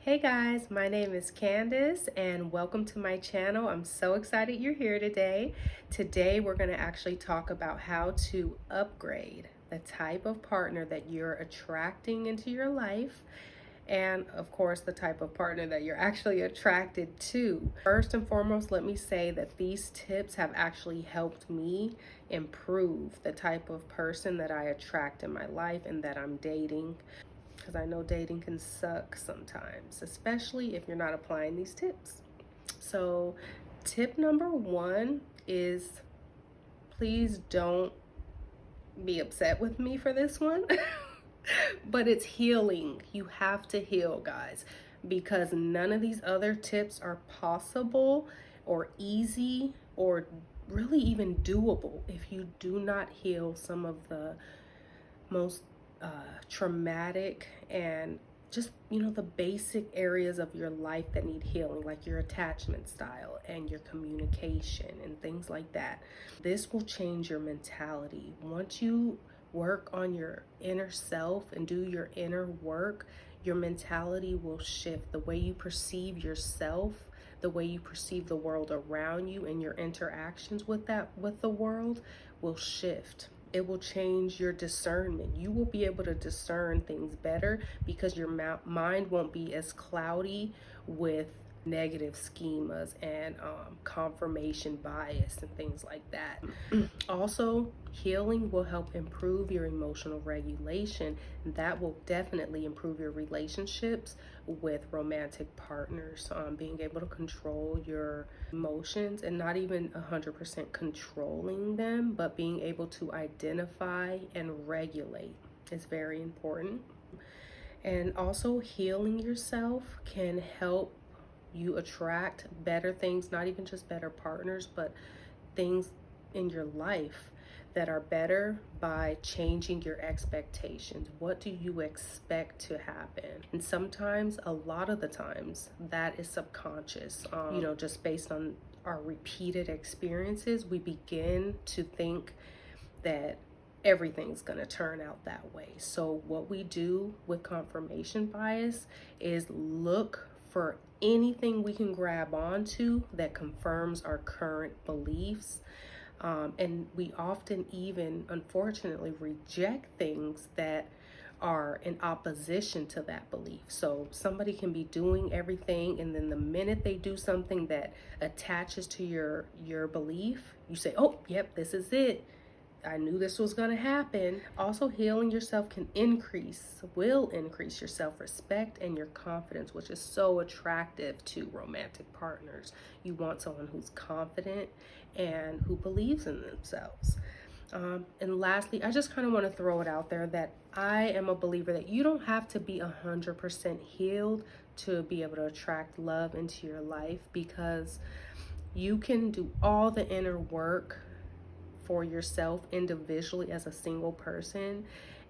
Hey guys, my name is Candace and welcome to my channel. I'm so excited you're here today. Today we're going to actually talk about how to upgrade the type of partner that you're attracting into your life, and of course the type of partner that you're actually attracted to. First and foremost, let me say that these tips have actually helped me improve the type of person that I attract in my life and that I'm dating, because I know dating can suck sometimes, especially if you're not applying these tips. So, tip number one is, please don't be upset with me for this one, but it's healing. You have to heal, guys, because none of these other tips are possible or easy or really even doable if you do not heal some of the most traumatic and just the basic areas of your life that need healing, like your attachment style and your communication and things like that. This will change your mentality. Once you work on your inner self and do your inner work, your mentality will shift. The way you perceive yourself, the way you perceive the world around you, and your interactions with the world will shift. It will change your discernment. You will be able to discern things better because your mind won't be as cloudy with negative schemas and confirmation bias and things like that. Also, healing will help improve your emotional regulation. That will definitely improve your relationships with romantic partners. Being able to control your emotions, and not even 100% controlling them, but being able to identify and regulate is very important. And also, healing yourself can help you attract better things, not even just better partners, but things in your life that are better by changing your expectations. What do you expect to happen? And sometimes, a lot of the times, that is subconscious. Just based on our repeated experiences, we begin to think that everything's going to turn out that way. So what we do with confirmation bias is look for anything we can grab onto that confirms our current beliefs. And we often even, unfortunately, reject things that are in opposition to that belief. So somebody can be doing everything, and then the minute they do something that attaches to your belief, you say, oh, yep, this is it. I knew this was going to happen. Also, healing yourself will increase your self-respect and your confidence, which is so attractive to romantic partners. You want someone who's confident and who believes in themselves. And lastly, I just kind of want to throw it out there that I am a believer that you don't have to be 100% healed to be able to attract love into your life, because you can do all the inner work for yourself individually as a single person,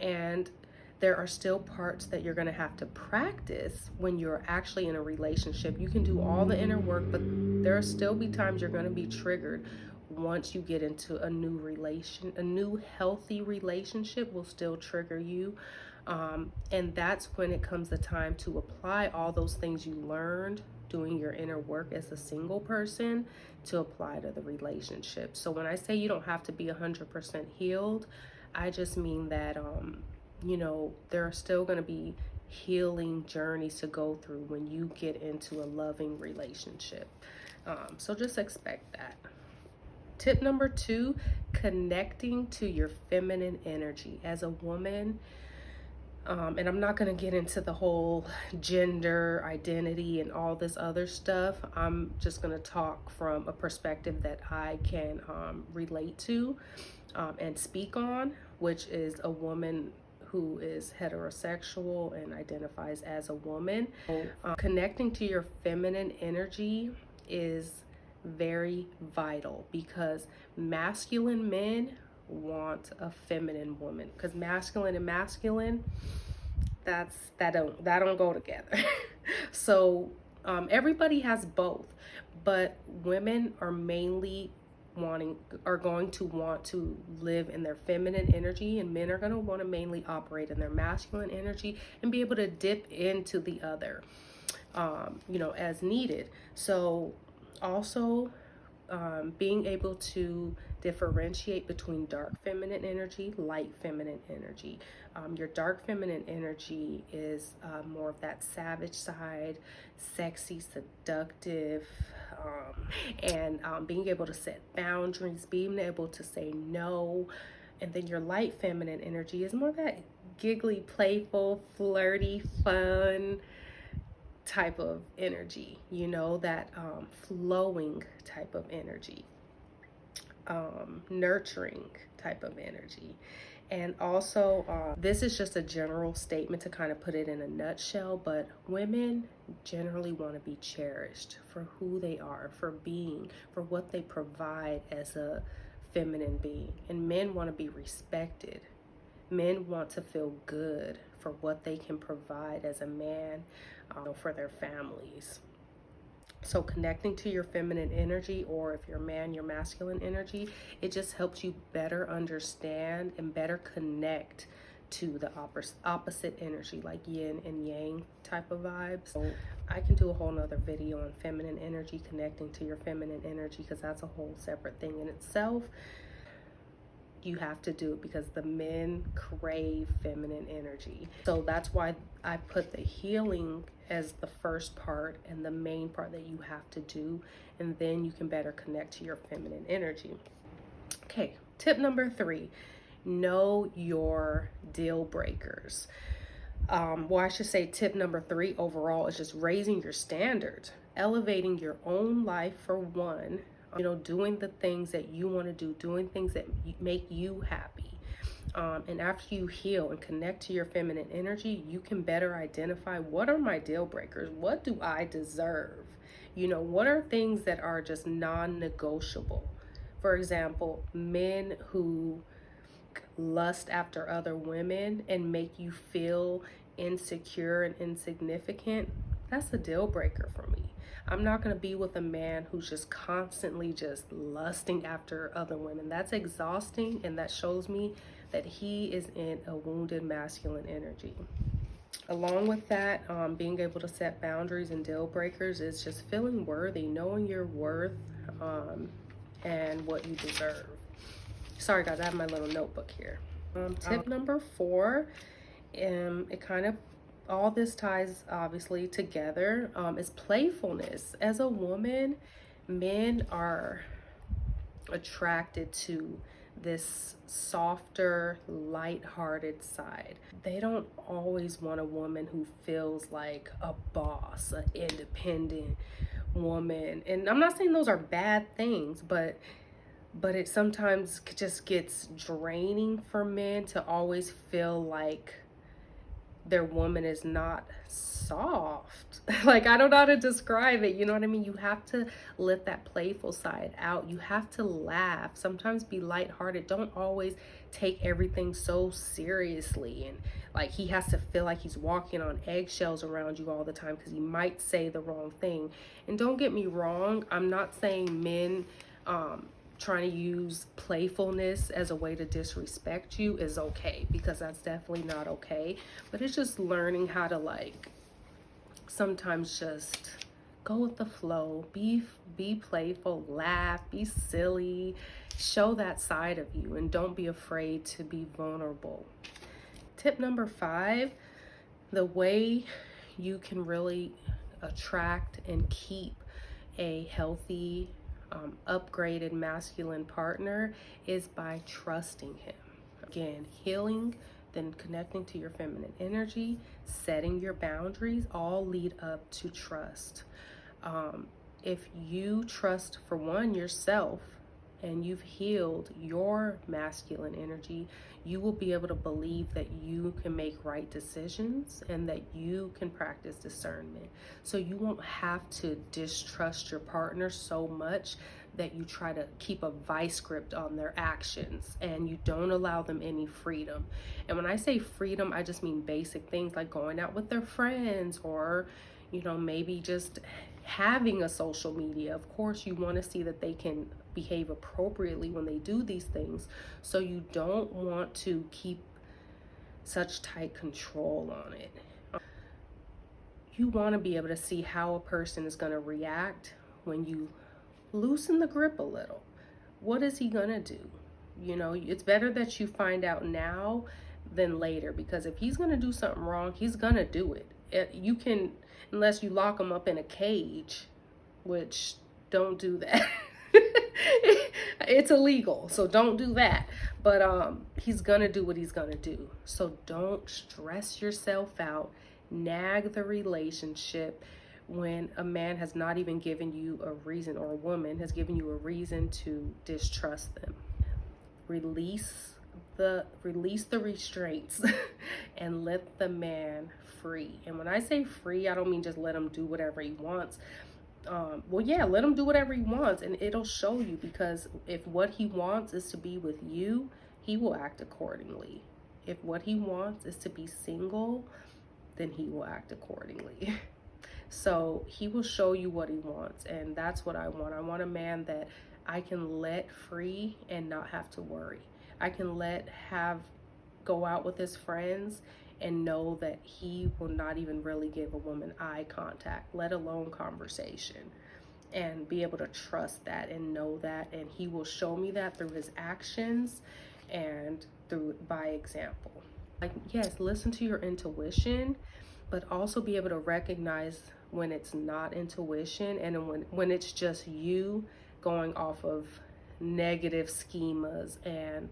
and there are still parts that you're going to have to practice when you're actually in a relationship. You can do all the inner work, but there will still be times you're going to be triggered. Once you get into a new healthy relationship will still trigger you. And that's when it comes the time to apply all those things you learned doing your inner work as a single person to apply to the relationship. So when I say you don't have to be 100% healed, I just mean that, there are still going to be healing journeys to go through when you get into a loving relationship. So just expect that. Tip number 2, connecting to your feminine energy. As a woman, and I'm not going to get into the whole gender identity and all this other stuff. I'm just going to talk from a perspective that I can relate to and speak on, which is a woman who is heterosexual and identifies as a woman. Connecting to your feminine energy is very vital, because masculine men want a feminine woman, because masculine and masculine, that don't go together. So everybody has both, but women are going to want to live in their feminine energy, and men are going to want to mainly operate in their masculine energy and be able to dip into the other. as needed. So also being able to differentiate between dark feminine energy, light feminine energy. Your dark feminine energy is more of that savage side, sexy, seductive, and being able to set boundaries, being able to say no. And then your light feminine energy is more that giggly, playful, flirty, fun type of energy, that flowing type of energy, nurturing type of energy. And also, this is just a general statement to kind of put it in a nutshell, but women generally want to be cherished for who they are, for being, for what they provide as a feminine being. And men want to be respected. Men want to feel good for what they can provide as a man for their families. So connecting to your feminine energy, or if you're a man, your masculine energy, it just helps you better understand and better connect to the opposite energy, like yin and yang type of vibes. So I can do a whole nother video on feminine energy, connecting to your feminine energy, because that's a whole separate thing in itself. You have to do it because the men crave feminine energy. So that's why I put the healing as the first part and the main part that you have to do, and then you can better connect to your feminine energy. Okay, tip number 3, know your deal breakers. Well, I should say tip number 3 overall is just raising your standards, elevating your own life for one, doing the things that you want to do, doing things that make you happy. And after you heal and connect to your feminine energy, you can better identify, what are my deal breakers? What do I deserve? What are things that are just non-negotiable? For example, men who lust after other women and make you feel insecure and insignificant, that's a deal breaker for me. I'm not going to be with a man who's just constantly just lusting after other women. That's exhausting, and that shows me that he is in a wounded masculine energy. Along with that, being able to set boundaries and deal breakers is just feeling worthy, knowing your worth, and what you deserve. Sorry guys, I have my little notebook here. Tip number 4, it kind of, all this ties obviously together, is playfulness. As a woman, men are attracted to this softer, light-hearted side. They don't always want a woman who feels like a boss, an independent woman. And I'm not saying those are bad things, but it sometimes just gets draining for men to always feel like their woman is not soft. Like, I don't know how to describe it, you know what I mean? You have to let that playful side out. You have to laugh, sometimes be lighthearted. Don't always take everything so seriously, and like he has to feel like he's walking on eggshells around you all the time because he might say the wrong thing. And don't get me wrong, I'm not saying men trying to use playfulness as a way to disrespect you is okay, because that's definitely not okay. But it's just learning how to, like, sometimes just go with the flow, be playful, laugh, be silly, show that side of you, and don't be afraid to be vulnerable. Tip number 5, the way you can really attract and keep a healthy, upgraded masculine partner is by trusting him. Again, healing, then connecting to your feminine energy, setting your boundaries, all lead up to trust. If you trust, for one, yourself, and you've healed your masculine energy, you will be able to believe that you can make right decisions and that you can practice discernment. So you won't have to distrust your partner so much that you try to keep a vice grip on their actions and you don't allow them any freedom. And when I say freedom, I just mean basic things like going out with their friends, or maybe just having a social media. Of course, you want to see that they can behave appropriately when they do these things. So you don't want to keep such tight control on it. you want to be able to see how a person is going to react when you loosen the grip a little. What is he going to do? You know, it's better that you find out now than later, because if he's going to do something wrong, he's going to do it. You can, unless you lock him up in a cage, which don't do that. It's illegal, so don't do that. But he's going to do what he's going to do. So don't stress yourself out, nag the relationship when a man has not even given you a reason, or a woman has given you a reason to distrust them. Release the restraints and let the man free. And when I say free, I don't mean just let him do whatever he wants. Well, yeah, let him do whatever he wants, and it'll show you, because if what he wants is to be with you, he will act accordingly. If what he wants is to be single, then he will act accordingly. So he will show you what he wants, and that's what I want. I want a man that I can let free and not have to worry. I can go out with his friends and know that he will not even really give a woman eye contact, let alone conversation, and be able to trust that and know that. And he will show me that through his actions and by example. Like, yes, listen to your intuition, but also be able to recognize when it's not intuition, and when it's just you going off of negative schemas and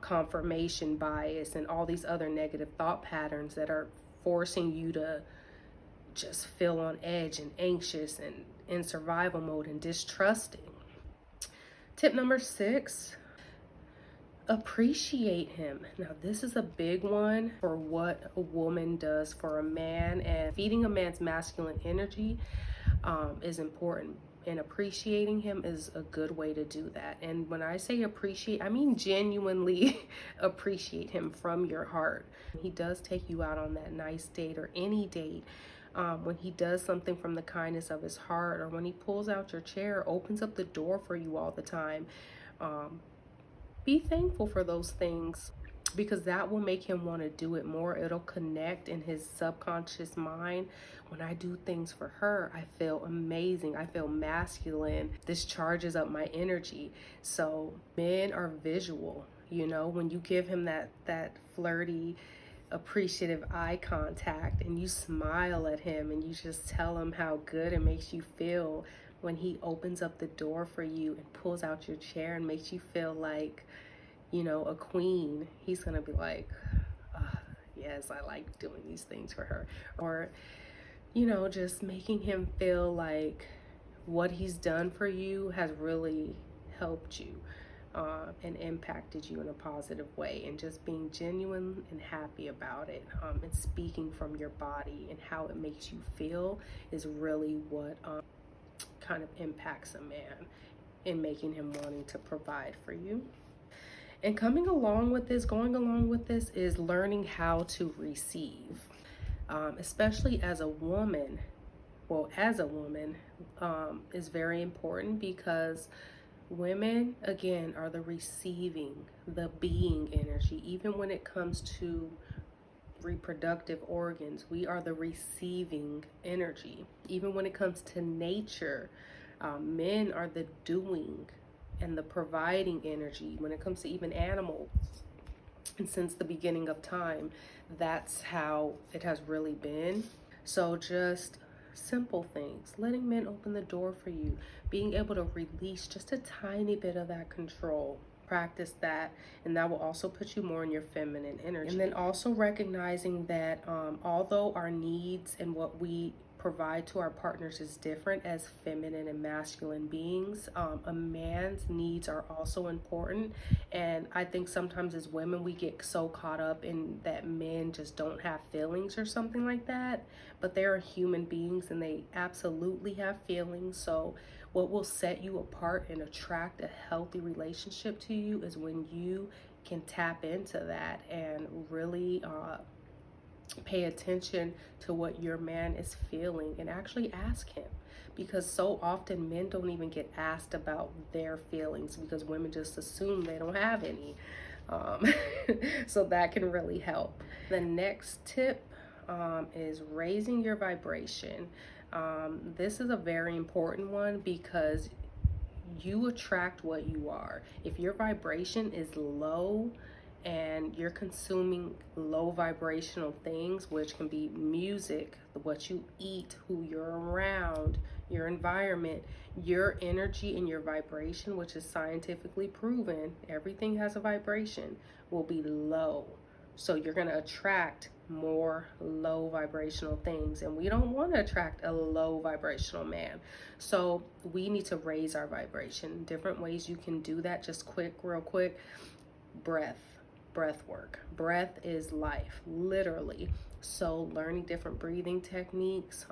confirmation bias and all these other negative thought patterns that are forcing you to just feel on edge and anxious and in survival mode and distrusting. Tip number 6, appreciate him. Now, this is a big one for what a woman does for a man, and feeding a man's masculine energy is important. And appreciating him is a good way to do that. And when I say appreciate, I mean genuinely appreciate him from your heart. He does take you out on that nice date or any date. When he does something from the kindness of his heart, or when he pulls out your chair, opens up the door for you all the time. Be thankful for those things, because that will make him want to do it more. It'll connect in his subconscious mind. When I do things for her, I feel amazing. I feel masculine. This charges up my energy. So men are visual. When you give him that flirty, appreciative eye contact, and you smile at him and you just tell him how good it makes you feel when he opens up the door for you and pulls out your chair and makes you feel like, a queen, he's gonna be like, yes, I like doing these things for her. Or, just making him feel like what he's done for you has really helped you and impacted you in a positive way, and just being genuine and happy about it, and speaking from your body and how it makes you feel is really what kind of impacts a man in making him wanting to provide for you. And going along with this is learning how to receive, especially as a woman. Is very important, because women, again, are the receiving, the being energy. Even when it comes to reproductive organs, we are the receiving energy. Even when it comes to nature, men are the doing and the providing energy. When it comes to even animals, and since the beginning of time, that's how it has really been. So just simple things, letting men open the door for you, being able to release just a tiny bit of that control. Practice that, and that will also put you more in your feminine energy. And then also recognizing that although our needs and what we provide to our partners is different as feminine and masculine beings, a man's needs are also important. And I think sometimes as women, we get so caught up in that men just don't have feelings or something like that, but they are human beings and they absolutely have feelings. So what will set you apart and attract a healthy relationship to you is when you can tap into that and really pay attention to what your man is feeling and actually ask him. Because so often men don't even get asked about their feelings, because women just assume they don't have any. So that can really help. The next tip is raising your vibration. This is a very important one because you attract what you are. If your vibration is low and you're consuming low vibrational things, which can be music, what you eat, who you're around, your environment, your energy and your vibration, which is scientifically proven, everything has a vibration, will be low. So you're going to attract more low vibrational things, and we don't want to attract a low vibrational man. So we need to raise our vibration. Different ways you can do that, just real quick. Breath work. Breath is life, literally. So learning different breathing techniques,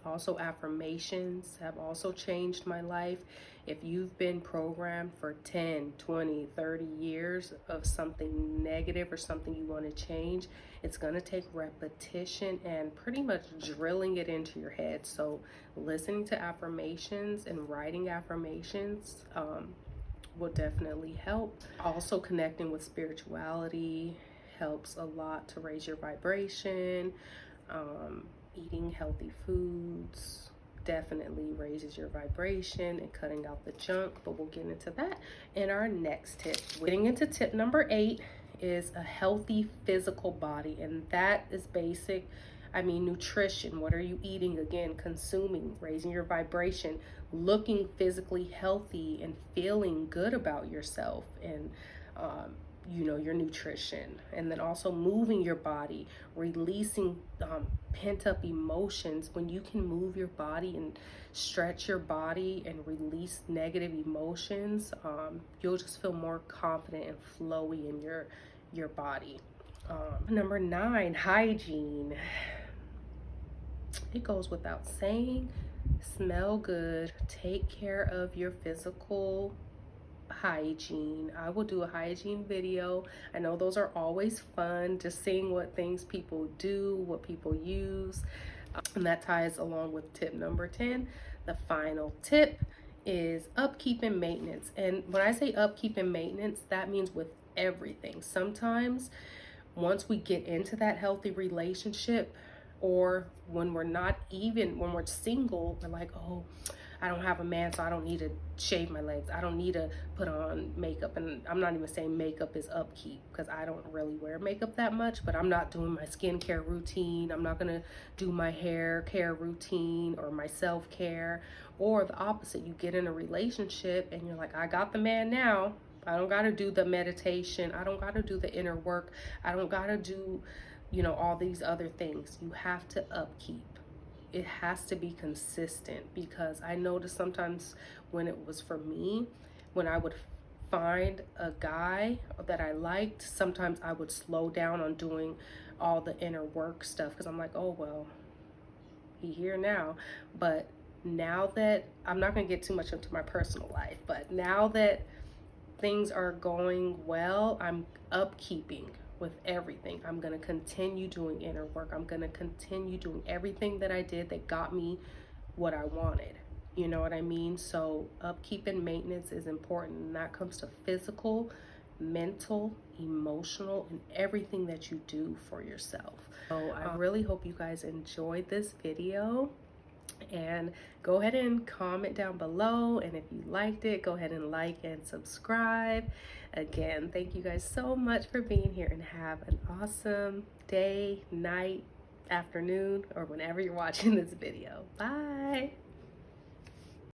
also affirmations have also changed my life. If you've been programmed for 10, 20, 30 years of something negative or something you want to change, it's going to take repetition and pretty much drilling it into your head. So listening to affirmations and writing affirmations will definitely help. Also, connecting with spirituality helps a lot to raise your vibration. Eating healthy foods definitely raises your vibration, and cutting out the junk, but we'll get into that in our next tip. Getting into tip number 8 is a healthy physical body, and that is basic. I mean, nutrition. What are you eating? Again, consuming, raising your vibration, looking physically healthy and feeling good about yourself, and your nutrition. And then also moving your body, releasing pent-up emotions. When you can move your body and stretch your body and release negative emotions, you'll just feel more confident and flowy in your body. Number 9, hygiene. It goes without saying, smell good, take care of your physical hygiene. I will do a hygiene video. I know those are always fun, just seeing what things people do, what people use. And that ties along with tip number 10. The final tip is upkeep and maintenance. And when I say upkeep and maintenance, that means with everything. Sometimes once we get into that healthy relationship, or when we're single, we're like, oh, I don't have a man, so I don't need to shave my legs. I don't need to put on makeup. And I'm not even saying makeup is upkeep, because I don't really wear makeup that much, but I'm not doing my skincare routine. I'm not gonna do my hair care routine or my self-care. Or the opposite, you get in a relationship and you're like, I got the man now. I don't gotta do the meditation. I don't gotta do the inner work. I don't gotta do, all these other things. You have to upkeep. It has to be consistent, because I noticed sometimes when it was for me, when I would find a guy that I liked, sometimes I would slow down on doing all the inner work stuff, because I'm like, oh, well, he here now. But now that, I'm not going to get too much into my personal life, but now that things are going well, I'm upkeeping with everything. I'm going to continue doing inner work. I'm going to continue doing everything that I did that got me what I wanted. You know what I mean? So upkeep and maintenance is important, and that comes to physical, mental, emotional, and everything that you do for yourself. So I really hope you guys enjoyed this video. And go ahead and comment down below, and if you liked it, go ahead and like and subscribe. Again, thank you guys so much for being here, and have an awesome day, night, afternoon, or whenever you're watching this video. Bye.